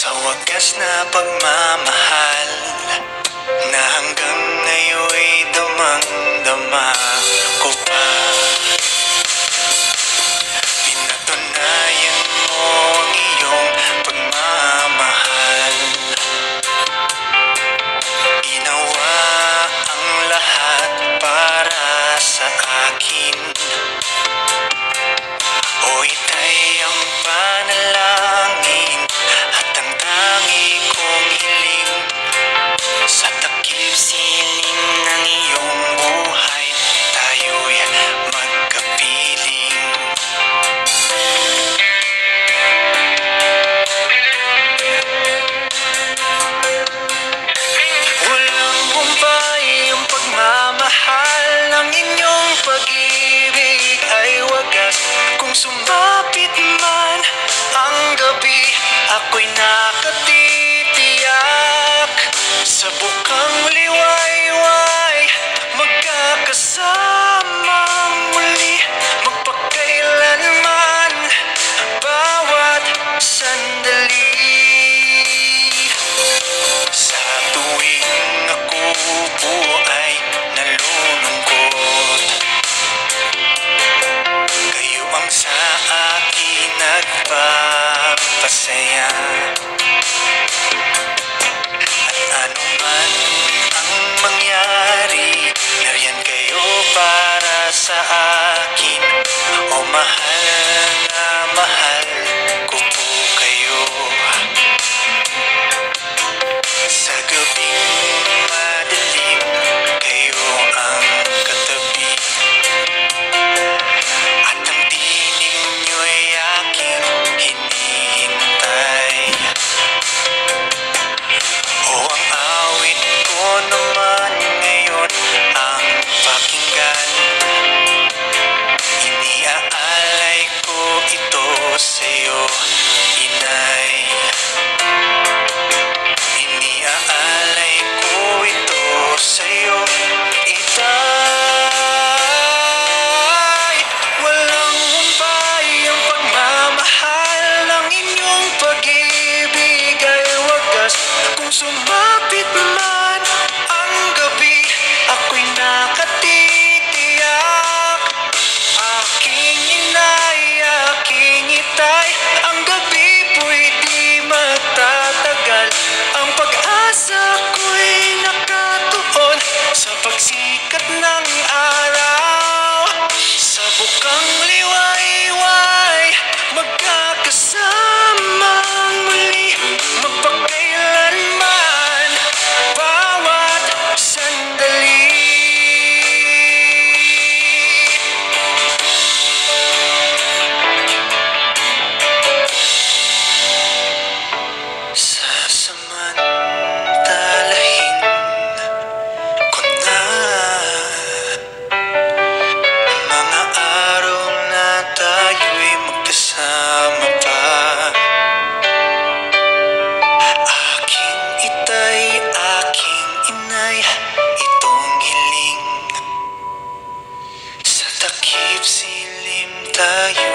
Sa wagas na pagmamahal na hanggang ngayon'y damang-dama ko pa. Pinatunayan mo ang iyong pagmamahal. Ginawa ang lahat para sa akin. O ita'y ang panalangin at ang tangi kong hiling. Sa takip siling ng iyong buhay, tayo'y magkapiling. Walang humpay ang pagmamahal ng inyong pag-ibig ay wagas. Kung sumapit man ang gabi, ako'y nakatitiyak. Sa bukang liwayway, magkakasamang muli, magpakailanman, bawat sandali. Sa tuwing ako po ay nalulungkot, kayo ang sa akin nagpapasaya. At ano man ang mangyari, nariyan kayo para sa akin. O mahal na mahal ko po kayo. Sa gabing madilim, kayo ang katabi. At ang tinig nyo'y aking hinihintay. O ang awit ko naman ngayon ang pakinggan. Iniaalay ko ito sa'yo, inay. Iniaalay ko ito sa'yo, itay. Walang humpay ang pagmamahal ng inyong pag-ibig ay wagas. Kung sumapit man ang gabi, ako'y nakatitiyak. Aking inay, aking itay, ang gabi po'y di magtatagal. Ang pag-asa ko'y nakatuon sa pagsikat ng araw. Sa bukang liwayway, magkakasamang muli, magpakailanman, bawat sandali. Sasamantalahin ko na mga araw na tayo'y magkasama pa. Aking itay, aking inay, itong hiling. Sa takip silim tayo